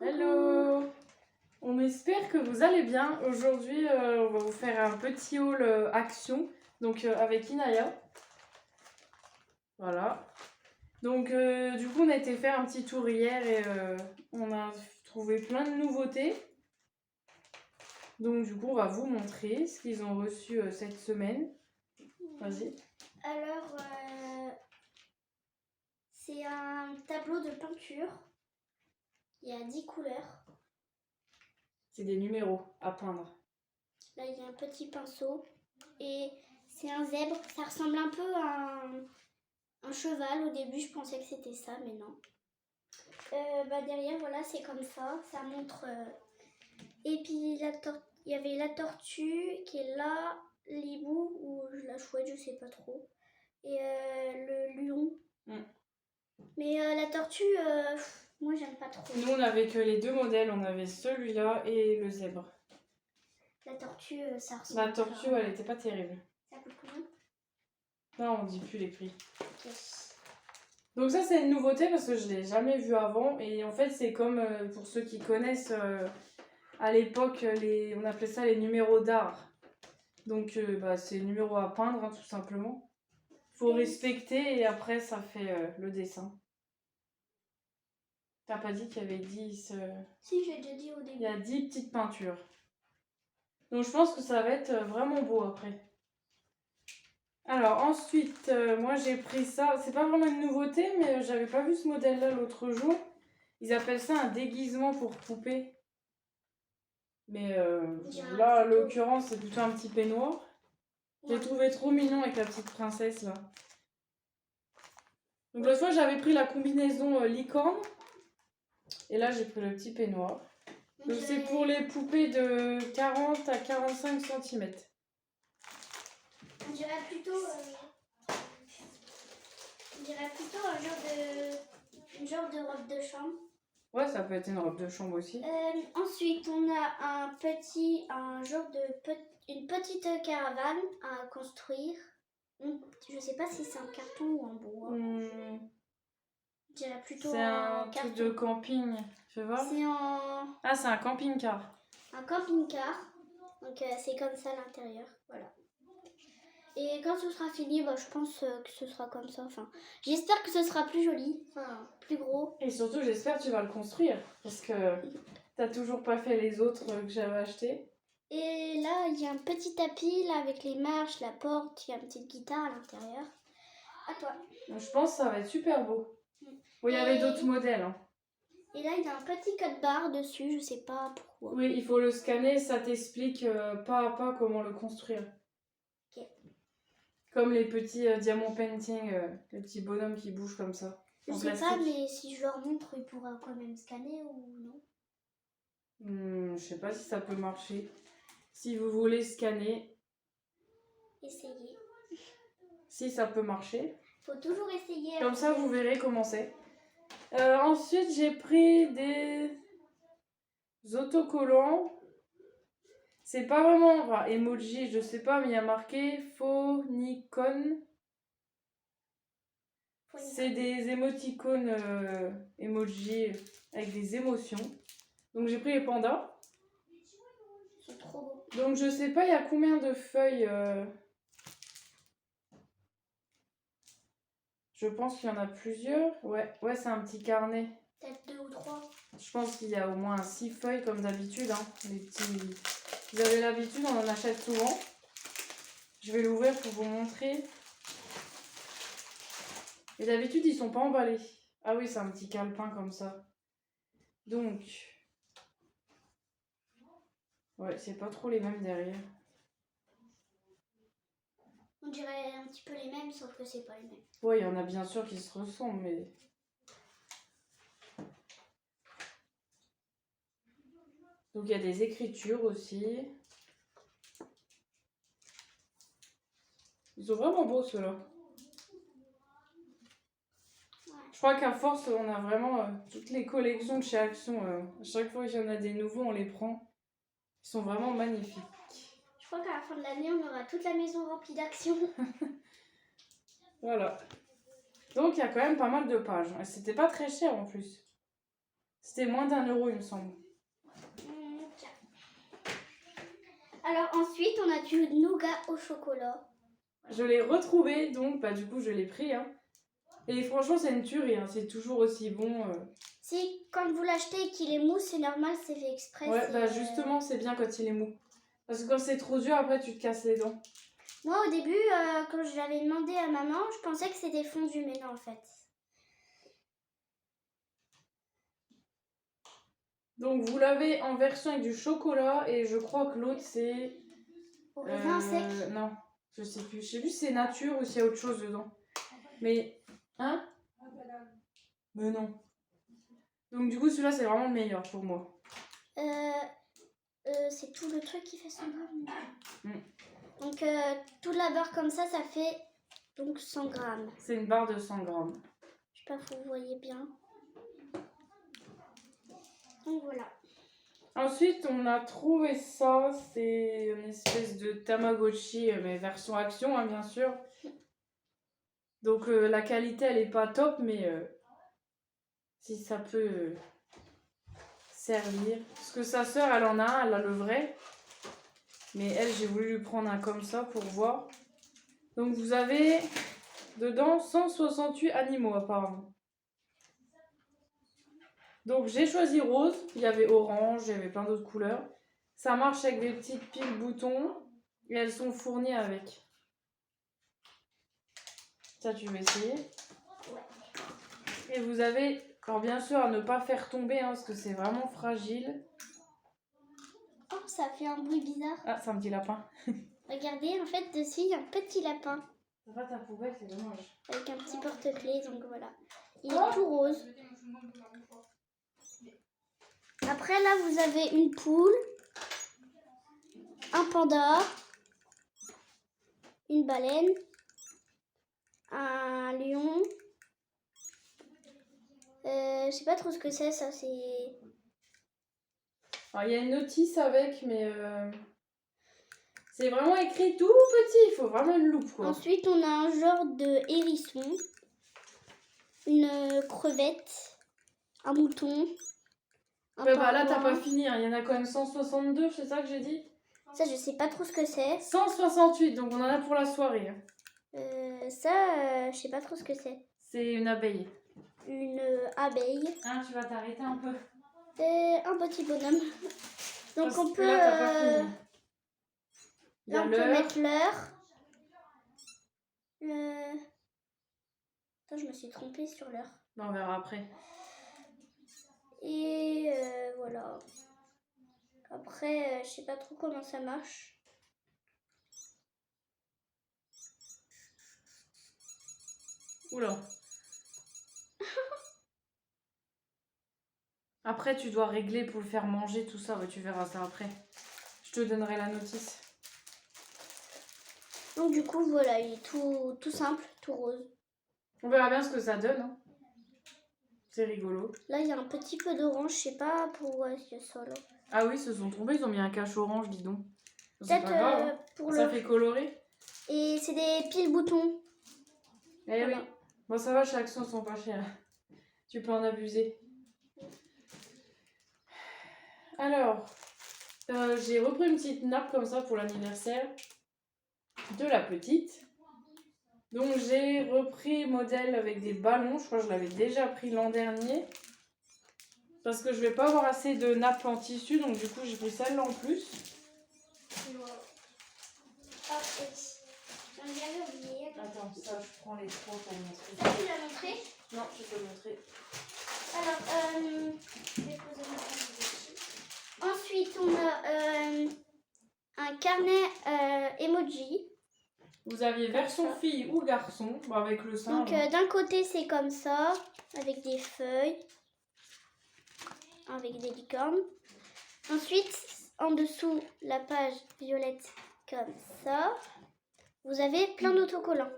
Hello! On espère que vous allez bien. Aujourd'hui, on va vous faire un petit haul action, donc avec Inaya. Voilà. Donc, du coup, on a été faire un petit tour hier et on a trouvé plein de nouveautés. Donc, du coup, on va vous montrer ce qu'ils ont reçu cette semaine. Vas-y. Alors, c'est un tableau de peinture. Il y a 10 couleurs. C'est des numéros à peindre. Là, il y a un petit pinceau. Et c'est un zèbre. Ça ressemble un peu à un cheval. Au début, je pensais que c'était ça, mais non. Derrière, voilà, c'est comme ça. Ça montre... Et puis, il y avait la tortue qui est là. L'hibou ou la chouette, je sais pas trop. Et le lion. Mais la tortue, moi j'aime pas trop. Nous, on avait que les deux modèles. On avait celui-là et le zèbre. La tortue, ça ressemble. La tortue, elle était pas terrible. Ça coûte combien? Non, on dit plus les prix. Ok. Donc ça, c'est une nouveauté parce que je l'ai jamais vu avant. Et en fait, c'est comme, pour ceux qui connaissent, à l'époque, on appelait ça les numéros d'art. Donc, c'est les numéros à peindre, hein, tout simplement. Faut respecter et après, ça fait le dessin. T'as pas dit qu'il y avait 10... Si, j'ai déjà dit au début. Il y a 10 petites peintures. Donc, je pense que ça va être vraiment beau après. Alors, ensuite, moi, j'ai pris ça. C'est pas vraiment une nouveauté, mais j'avais pas vu ce modèle-là l'autre jour. Ils appellent ça un déguisement pour poupée. Mais là, en l'occurrence, c'est plutôt un petit peignoir. J'ai trouvé trop mignon avec la petite princesse, là. Donc, l'autre fois, j'avais pris la combinaison licorne. Et là, j'ai pris le petit peignoir. Donc, c'est pour les poupées de 40 à 45 cm. On dirait plutôt un genre de robe de chambre. Ouais, ça peut être une robe de chambre aussi. Ensuite, on a une petite caravane à construire. Je sais pas si c'est en carton ou en bois. Je dirais plutôt c'est un truc de camping, fais voir. C'est en... Ah, c'est un camping-car. Un camping-car. Donc c'est comme ça à l'intérieur. Voilà. Et quand ce sera fini, je pense que ce sera comme ça. Enfin, j'espère que ce sera plus joli, enfin plus gros. Et surtout, j'espère que tu vas le construire. Parce que t'as toujours pas fait les autres que j'avais achetés. Et là, il y a un petit tapis là, avec les marches, la porte, il y a une petite guitare à l'intérieur. À toi. Je pense que ça va être super beau. Oui, il y avait d'autres modèles. Hein. Et là, il y a un petit code barre dessus, je sais pas pourquoi. Oui, il faut le scanner, ça t'explique pas à pas comment le construire. Ok. Comme les petits diamant painting, les petits bonhommes qui bougent comme ça. Je sais pas, mais si je leur montre, ils pourraient quand même scanner ou non? Je sais pas si ça peut marcher. Si vous voulez scanner. Essayez. Si ça peut marcher. Faut toujours essayer. Comme ça, vous verrez comment c'est. Ensuite, j'ai pris des autocollants. C'est pas vraiment... Enfin, emoji, je sais pas, mais il y a marqué Phonicon. C'est des émoticônes emoji avec des émotions. Donc j'ai pris les pandas. C'est trop beau. Donc je sais pas, il y a combien de feuilles. Je pense qu'il y en a plusieurs. Ouais, c'est un petit carnet. Peut-être 2 ou 3. Je pense qu'il y a au moins 6 feuilles comme d'habitude. Hein. Les petits... Vous avez l'habitude, on en achète souvent. Je vais l'ouvrir pour vous montrer. Et d'habitude, ils sont pas emballés. Ah oui, c'est un petit calepin comme ça. Donc... Ouais, c'est pas trop les mêmes derrière. On dirait un petit peu les mêmes, sauf que c'est pas les mêmes. Ouais, il y en a bien sûr qui se ressemblent, mais... Donc, il y a des écritures aussi. Ils sont vraiment beaux, ceux-là. Ouais. Je crois qu'à force, on a vraiment toutes les collections de chez Action. À chaque fois qu'il y en a des nouveaux, on les prend. Ils sont vraiment magnifiques. Je crois qu'à la fin de l'année, on aura toute la maison remplie d'actions. Voilà. Donc, il y a quand même pas mal de pages. Et c'était pas très cher en plus. C'était moins d'1 € il me semble. Tiens. Alors ensuite, on a du nougat au chocolat. Je l'ai retrouvé, donc bah du coup je l'ai pris. Hein. Et franchement c'est une tuerie, hein. C'est toujours aussi bon. Si, quand vous l'achetez et qu'il est mou, c'est normal, c'est fait exprès. Ouais, bah justement c'est bien quand il est mou. Parce que quand c'est trop dur, après tu te casses les dents. Moi au début, quand je l'avais demandé à maman, je pensais que c'était fondu, mais non en fait. Donc vous l'avez en version avec du chocolat et je crois que l'autre c'est... Au raisin sec. Non, je sais plus. Je sais plus si c'est nature ou s'il y a autre chose dedans. Mais... Hein? Mais non. Donc du coup celui-là c'est vraiment le meilleur pour moi. C'est tout le truc qui fait 100 grammes. Mm. Donc toute la barre comme ça fait donc 100 grammes. C'est une barre de 100 grammes. Je sais pas si vous voyez bien. Donc voilà. Ensuite, on a trouvé ça. C'est une espèce de Tamagotchi, mais version action, hein, bien sûr. Donc la qualité, elle est pas top, mais si ça peut servir. Parce que sa sœur, elle en a un, elle a le vrai. Mais elle, j'ai voulu lui prendre un comme ça pour voir. Donc vous avez dedans 168 animaux apparemment. Donc j'ai choisi rose, il y avait orange, il y avait plein d'autres couleurs. Ça marche avec des petites piles boutons et elles sont fournies avec. Ça tu veux essayer. Et vous avez, alors bien sûr à ne pas faire tomber hein, parce que c'est vraiment fragile. Oh, ça fait un bruit bizarre. Ah, c'est un petit lapin. Regardez, en fait, dessus, il y a un petit lapin. C'est pas ta poubelle, c'est dommage. Avec un petit porte-clés, donc voilà. Il est tout rose. Après, là, vous avez une poule, un panda, une baleine, un lion. Je sais pas trop ce que c'est, ça, c'est... Alors il y a une notice avec, mais c'est vraiment écrit tout petit, il faut vraiment une loupe quoi. Ensuite, on a un genre de hérisson, une crevette, un mouton, un Ouais, bah là t'as pingouin. pas fini, hein. Il y en a quand même 162, c'est ça que j'ai dit? Ça, je sais pas trop ce que c'est. 168, donc on en a pour la soirée. Hein. Je sais pas trop ce que c'est. C'est une abeille. Une abeille. Hein, tu vas t'arrêter un peu. Un petit bonhomme. Donc Parce on que peut, là, t'as pas fini. Il y là a on peut l'heure. mettre l'heure. Attends, je me suis trompée sur l'heure. Non, on verra après. Et voilà. Après, je sais pas trop comment ça marche. Oula. Après, tu dois régler pour le faire manger, tout ça. Ouais, tu verras ça après. Je te donnerai la notice. Donc du coup, voilà, il est tout simple, tout rose. On verra bien ce que ça donne. Hein. C'est rigolo. Là, il y a un petit peu d'orange, je sais pas pourquoi il y a ça là. Ah oui, ils se sont trompés, ils ont mis un cache orange, dis donc. C'est pas Peut-être grave, hein. pour Ça le... fait colorer. Et c'est des piles boutons. Eh Voilà. oui. Bon, ça va, chaque son sont pas chers. Tu peux en abuser. Alors, j'ai repris une petite nappe comme ça pour l'anniversaire de la petite. Donc j'ai repris modèle avec des ballons. Je crois que je l'avais déjà pris l'an dernier. Parce que je vais pas avoir assez de nappes en tissu. Donc du coup j'ai pris celle-là en plus. Ah, oui. J'en avais oublié. Attends, ça je prends les trois pour montrer. Ça, tu l'as montré? Non, je peux montrer. Alors, je vais poser mon carnet dessus. Ensuite, on a un carnet emoji. Vous aviez version fille ou garçon, bon, avec le singe. Donc, d'un côté, c'est comme ça, avec des feuilles, avec des licornes. Ensuite, en dessous, la page violette, comme ça. Vous avez plein d'autocollants.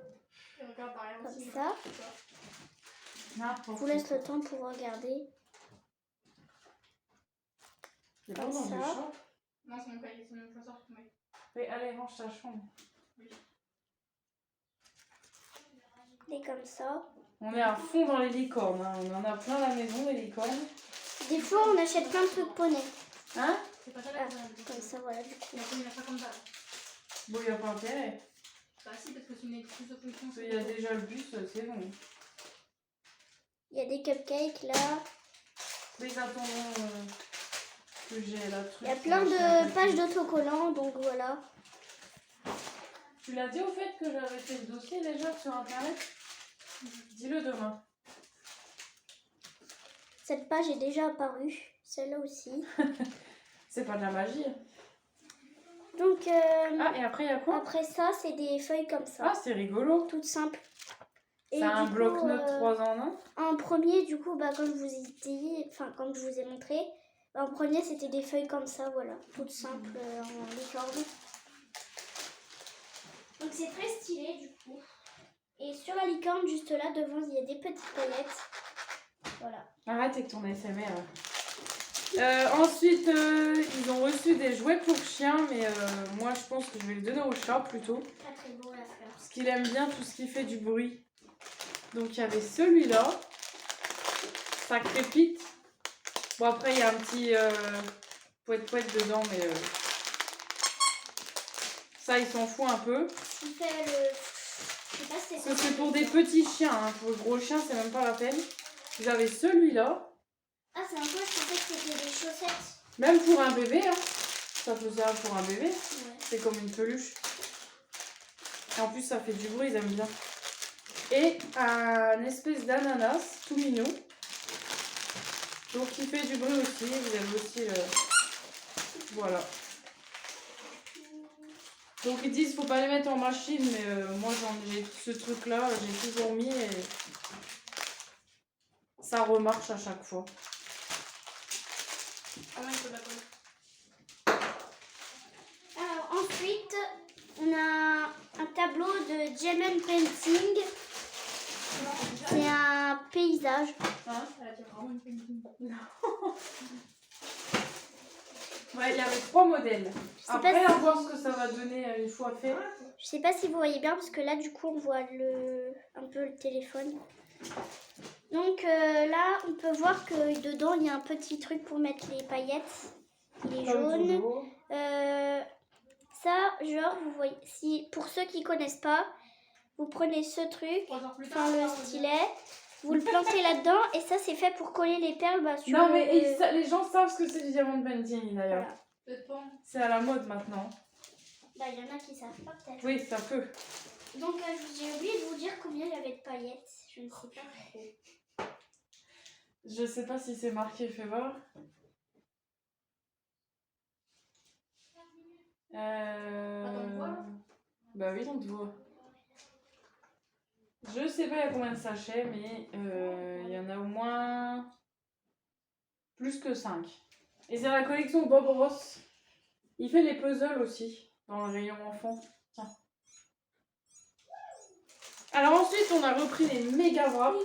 Comme ça. Je vous laisse le temps pour regarder. C'est pas comme dans ça. le champ. Non, c'est mon cahier, c'est mon classeur qui m'a. Oui, allez, range ta chambre. Et comme ça. On est à fond dans les licornes, hein. On en a plein à la maison, les licornes. Des fois, on achète plein de trucs poney. Hein? C'est pas ça Ah, la première comme ça, voilà, du coup. Il a pas mis la fin comme ça. Bon, il n'y a pas intérêt. Bah si, parce que c'est une plus de fonction. Il y a déjà le bus, c'est bon. Il y a des cupcakes là. Les attendons que j'ai là. Il y a plein de pages d'autocollants, donc voilà. Tu l'as dit au fait que j'avais fait le dossier déjà sur internet? Dis-le demain. Cette page est déjà apparue, celle-là aussi. C'est pas de la magie. Donc, Ah, et après, il y a quoi? après ça, c'est des feuilles comme ça. Ah, c'est rigolo. Toutes simples. C'est un du coup, bloc-notes 3 en 1. en premier, du coup, bah, comme je vous ai dit, enfin, comme je vous ai montré, en premier, c'était des feuilles comme ça, voilà. Toutes simples en licorne. Donc, c'est très stylé, du coup. Et sur la licorne, juste là, devant, il y a des petites paillettes. Voilà. Arrête avec ton SMR. Ensuite, ils ont reçu des jouets pour chiens, mais moi, je pense que je vais le donner au chat plutôt. Pas très beau, la fleur. Parce qu'il aime bien tout ce qui fait du bruit. Donc, il y avait celui-là. Ça crépite. Bon, après, il y a un petit poète-poète dedans, mais ça, il s'en fout un peu. Il fait le... Je sais pas si Parce que c'est pour des petits chiens. Hein. Pour le gros chien, c'est même pas la peine. J'avais celui-là. Ah, c'est un peu, je pensais que c'était des chaussettes. Même pour un bébé. Hein. Ça peut servir pour un bébé. Ouais. C'est comme une peluche. Et en plus, ça fait du bruit, ils aiment bien. Et un espèce d'ananas tout mignon. Donc, il fait du bruit aussi. Vous avez aussi le... Voilà. Donc, ils disent qu'il ne faut pas les mettre en machine. Mais moi, j'ai ce truc-là. J'ai toujours mis et ça remarche à chaque fois. Ah non, il faut de la colle. Alors, ensuite, on a un tableau de Gemen Painting. C'est un paysage. Hein? Elle a dit vraiment une painting. Ouais, il y avait 3 modèles. Je sais Après, pas à si- voir ce que ça va donner une fois fait. Je sais pas si vous voyez bien parce que là, du coup, on voit un peu le téléphone. Donc là, on peut voir que dedans, il y a un petit truc pour mettre les paillettes. Il est Comme jaune. Dodo. Ça, genre, vous voyez, si pour ceux qui connaissent pas, vous prenez ce truc, 3 heures plus tard. enfin le stylet, vous le plantez là-dedans et ça, c'est fait pour coller les perles sur Non, le- mais les gens savent ce que c'est du diamond painting d'ailleurs. Voilà. Peut-être pas. C'est à la mode maintenant. Bah, il y en a qui savent pas peut-être. Oui, ça peut. Donc, j'ai oublié de vous dire combien il y avait de paillettes. Je ne sais pas trop. Je sais pas si c'est marqué, fais voir. on te voit, là Bah oui, on te voit. Je sais pas il y a combien de sachets, mais il y en a au moins plus que 5. Et c'est la collection Bob Ross. Il fait les puzzles aussi, dans le rayon enfant. Tiens. Alors ensuite, on a repris les méga wraps.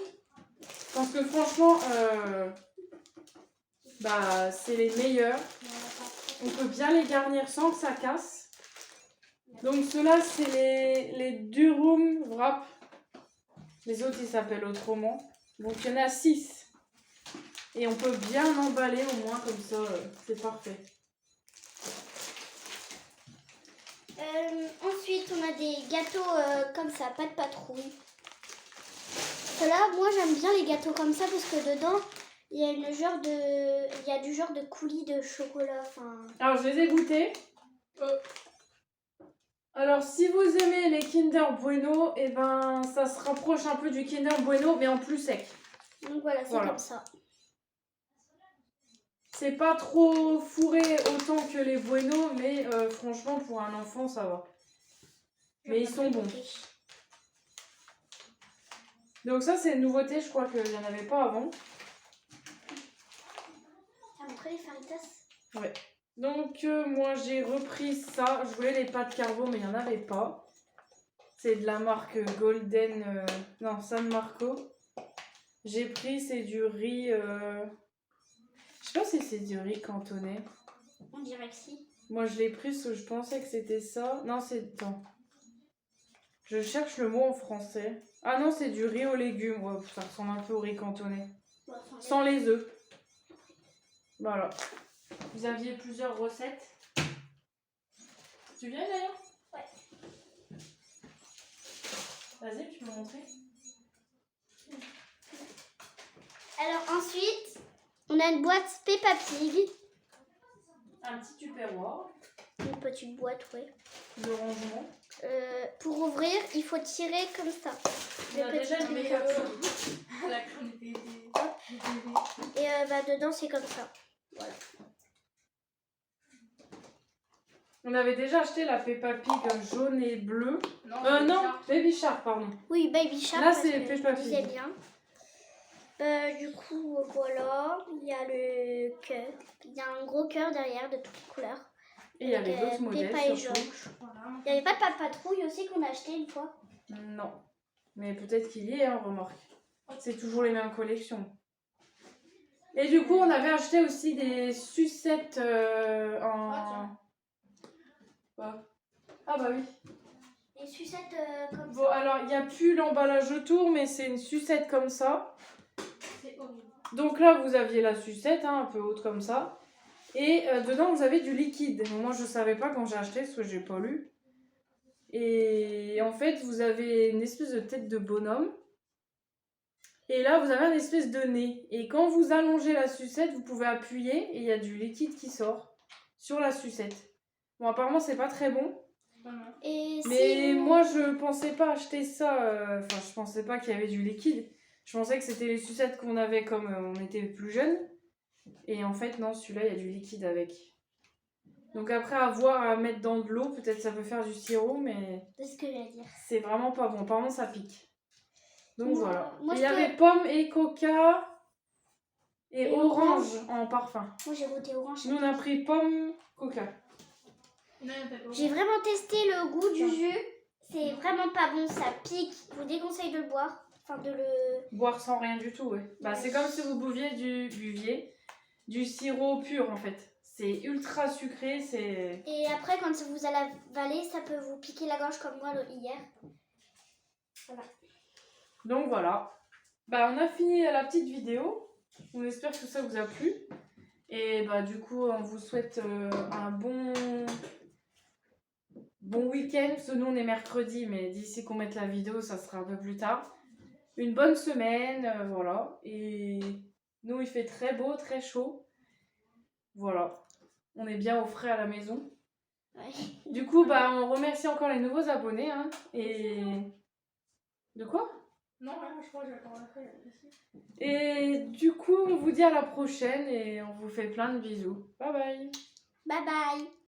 Parce que franchement, bah, c'est les meilleurs. On peut bien les garnir sans que ça casse. Donc ceux-là, c'est les Durum Wrap. Les autres, ils s'appellent autrement. Donc il y en a 6. Et on peut bien emballer au moins comme ça. C'est parfait. Ensuite, on a des gâteaux comme ça, pas de patrouille. Ceux-là, moi j'aime bien les gâteaux comme ça parce que dedans, il y a du genre de coulis de chocolat. Enfin, Alors, je les ai goûtés. Alors, si vous aimez les Kinder Bueno, et ben, ça se rapproche un peu du Kinder Bueno, mais en plus sec. donc voilà, c'est Voilà. comme ça. C'est pas trop fourré autant que les Bueno, mais franchement, pour un enfant, ça va. Mais ils sont bons. Donc ça, c'est une nouveauté, je crois qu'il n'y en avait pas avant. T'as montré les faritas? Ouais. Donc, moi, j'ai repris ça. Je voulais les pâtes carbo, mais il n'y en avait pas. C'est de la marque Golden... non, San Marco. J'ai pris, c'est du riz... Je sais pas si c'est du riz cantonais. On dirait que si. Moi, je l'ai pris parce que je pensais que c'était ça. Non, c'est... Attends. Je cherche le mot en français. Ah non, c'est du riz aux légumes. Ouais, ça ressemble un peu au riz cantonais. Ouais, enfin, Sans les œufs. Voilà. Vous aviez plusieurs recettes. Tu viens d'ailleurs? Ouais. Vas-y, tu peux montrer. Alors ensuite, on a une boîte Peppa Pig. Un petit tupperware Une petite boîte, oui. de rangement. Pour ouvrir, il faut tirer comme ça. On a déjà une Peppa Pig. La crème des Et dedans, c'est comme ça. Voilà. On avait déjà acheté la Peppa Pig jaune et bleu. Non, Non, Baby Shark, pardon. Oui, Baby Shark. Là, parce c'est que Peppa je disais Pig. bien. Du coup, voilà. Il y a le cœur. Il y a un gros cœur derrière de toutes les couleurs. Et il y avait d'autres modèles Peppa et surtout. George. Voilà. Il n'y avait pas de Pat Patrouille aussi qu'on a acheté une fois. Non. Mais peut-être qu'il y est, hein, remarque. C'est toujours les mêmes collections. Et du coup, on avait acheté aussi des sucettes en... Quoi? Ah bah oui. Les sucettes comme Bon, alors, il n'y a plus l'emballage autour, mais c'est une sucette comme ça. C'est horrible. Donc là, vous aviez la sucette, hein, un peu haute comme ça. Et dedans, vous avez du liquide. Bon, moi, je savais pas quand j'ai acheté, parce que j'ai pas lu. Et en fait, vous avez une espèce de tête de bonhomme. Et là, vous avez une espèce de nez. Et quand vous allongez la sucette, vous pouvez appuyer et il y a du liquide qui sort sur la sucette. Bon, apparemment, c'est pas très bon. Voilà. Et Mais si vous- moi, je pensais pas acheter ça. Enfin, je pensais pas qu'il y avait du liquide. Je pensais que c'était les sucettes qu'on avait comme on était plus jeunes. Et en fait, non, celui-là, il y a du liquide avec. Donc après, à voir, à mettre dans de l'eau, peut-être ça peut faire du sirop, mais C'est ce que j'allais dire. c'est vraiment pas bon. Apparemment, ça pique. Donc Moi- voilà. moi, Et il je y peux- avait pomme et coca et Et orange en parfum. Moi, j'ai goûté orange. Nous, on a pris pomme, coca. Non, il y a pas J'ai vraiment testé le goût du jus. C'est vraiment pas bon, ça pique. Je vous déconseille de le boire. Enfin, de le... Boire sans rien du tout, ouais. Bah, c'est comme si vous buviez du sirop pur, en fait. C'est ultra sucré, c'est... Et après, quand vous allez avaler, ça peut vous piquer la gorge comme moi hier. Voilà. Donc voilà. Bah, on a fini la petite vidéo. On espère que ça vous a plu. Et bah, du coup, on vous souhaite un bon week-end. Parce que nous, on est mercredi, mais d'ici qu'on mette la vidéo, ça sera un peu plus tard. Une bonne semaine, voilà. Et nous, il fait très beau, très chaud. Voilà. On est bien au frais à la maison. Ouais. Du coup, bah, on remercie encore les nouveaux abonnés. Hein, et... De quoi? Non, je crois que j'attends après. Et du coup, on vous dit à la prochaine et on vous fait plein de bisous. Bye bye. Bye bye.